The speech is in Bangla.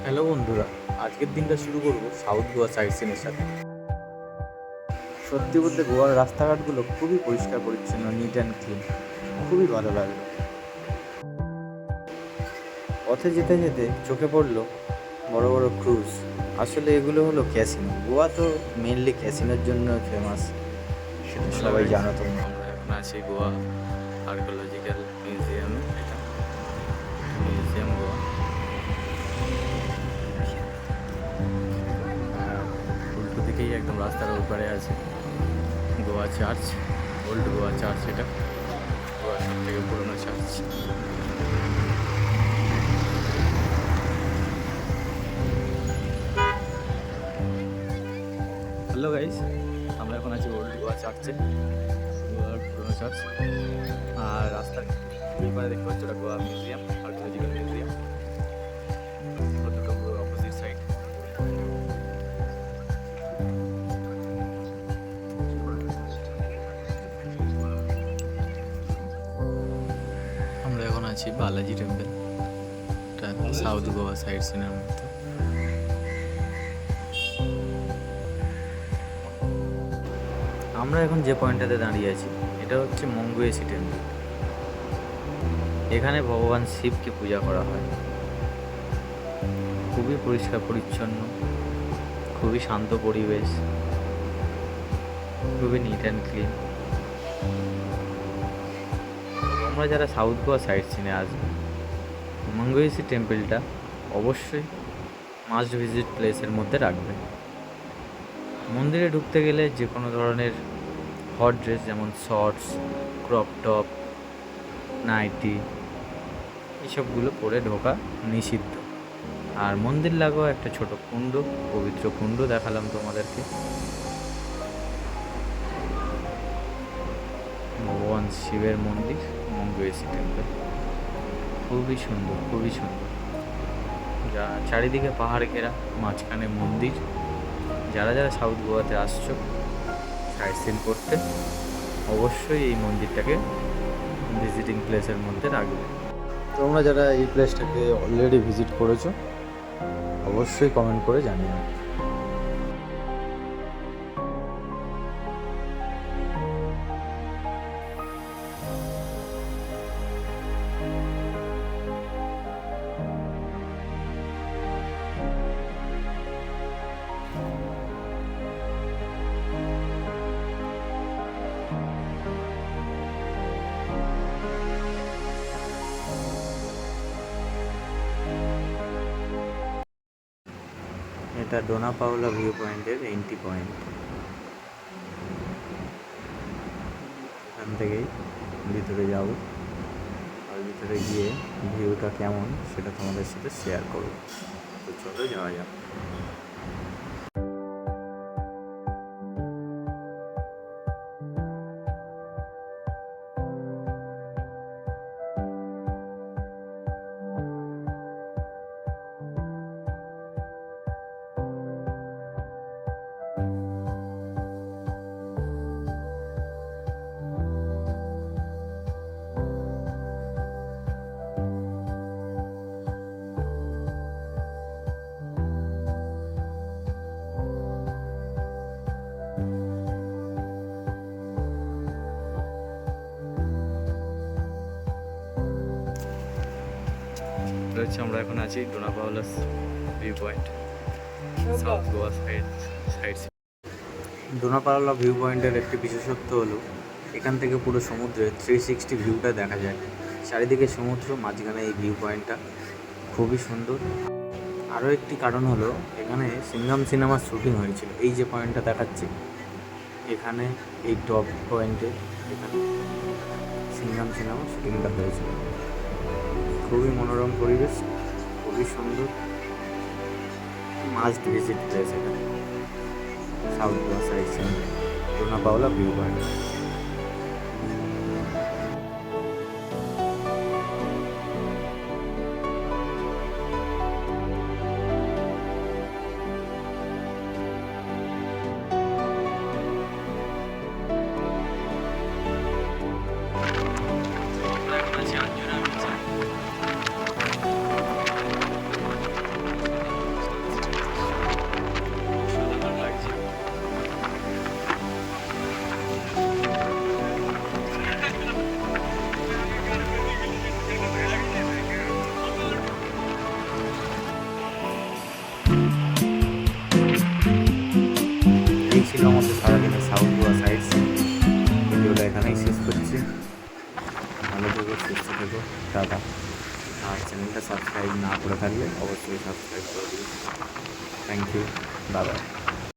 হ্যালো বন্ধুরা, আজকের দিনটা শুরু করব সাউথ গোয়া সাইট সিনের সাথে। সত্যি বলতে গোয়ার রাস্তাঘাটগুলো খুবই পরিষ্কার পরিচ্ছন্ন, নিট অ্যান্ড ক্লিন, খুবই ভালো লাগলো। পথে যেতে যেতে চোখে পড়লো বড় বড় ক্রুজ। আসলে এগুলো হলো ক্যাসিনো। গোয়া তো মেনলি ক্যাসিনোর জন্য ফেমাস, সেটা সবাই জানো তোমরা। আমরা এখন আছি গোয়া আর্কিওলজিক্যাল মিউজিয়ামে। এটা মিউজিয়াম গোয়া। আর উল্টো দিকেই একদম রাস্তার ওপারে আছে Goa church, old Goa church. এটা গোয়ার সব থেকে পুরোনো চার্চ। হ্যালো গাইস, আমরা এখন আছি ওল্ড গোয়া চার্চে, গোয়ার পুরোনো চার্চ। আর রাস্তার দুই পারে দেখতে পাচ্ছি ওটা গোয়া মিউজিয়াম, আর্কিওলজিক্যাল মিউজিয়াম। দুটো পুরো অপোজিট সাইড। আমরা এখন আছি বালাজি টেম্পল, এটা সাউথ গোয়া সাইড সিনের মধ্যে। আমরা এখন যে পয়েন্টটাতে দাঁড়িয়ে আছি এটা হচ্ছে মঙ্গুয়েসি টেম্পল। এখানে ভগবান শিবকে পূজা করা হয়। খুবই পরিষ্কার পরিচ্ছন্ন, খুবই শান্ত পরিবেশ, খুবই নিট অ্যান্ড ক্লিন। তোমরা যারা সাউথ গোয়া সাইট সিনে আসবে, মঙ্গুয়েসি টেম্পলটা অবশ্যই মাস্ট ভিজিট প্লেসের মধ্যে রাখবে। মন্দিরে ঢুকতে গেলে যে কোনো ধরনের হট ড্রেস যেমন শর্টস, ক্রপ টপ, নাইটি এসবগুলো পরে ঢোকা নিষিদ্ধ। আর মন্দির লাগোয়া একটা ছোট কুণ্ড, পবিত্র কুণ্ড দেখালাম তোমাদেরকে। ভগবান শিবের মন্দির, মঙ্গুয়েসি টেম্পল খুবই সুন্দর, খুবই সুন্দর। যা চারিদিকে পাহাড় ঘেরা, মাঝখানে মন্দির। যারা যারা সাউথ গোয়াতে আসছো সাইট সিন করতে, অবশ্যই এই মন্দিরটাকে ভিজিটিং প্লেসের মধ্যে রাখবে। তোমরা যারা এই প্লেসটাকে অলরেডি ভিজিট করেছো অবশ্যই কমেন্ট করে জানিও। এটা ডোনা পাওলা ভিউ পয়েন্টের এন্ট্রি পয়েন্ট। এখান থেকেই ভিতরে যাব, আর ভিতরে গিয়ে ভিউটা কেমন সেটা তোমাদের সাথে শেয়ার করব। তো চলো যাওয়া যাক। হচ্ছে আমরা এখন আছি Dona Paula's view point, south Goa side. Dona Paula view পয়েন্টের একটি বিশেষত্ব হলো এখান থেকে পুরো সমুদ্রের 360 ভিউটা দেখা যায়। চারিদিকে সমুদ্র, মাঝখানে এই ভিউ পয়েন্টটা খুবই সুন্দর। আরও একটি কারণ হলো এখানে সিঙ্গাম সিনেমার শ্যুটিং হয়েছিল। এই যে পয়েন্টটা দেখাচ্ছি এখানে, এই টপ পয়েন্টে এখানে সিঙ্গাম সিনেমার শ্যুটিংটা হয়েছিল। খুবই মনোরম পরিবেশ, খুবই সুন্দর, মাস্ট ভিজিট প্লেস এখানে South Goa side scene, Dona Paula view point. আমরা এখন আছি আঞ্জুনা বিচে। ভালো থেকো, সুস্থ থেকো, টাটা। আর চ্যানেলটা সাবস্ক্রাইব না করে থাকলে অবশ্যই সাবস্ক্রাইব করে দিও। Thank you, bye by.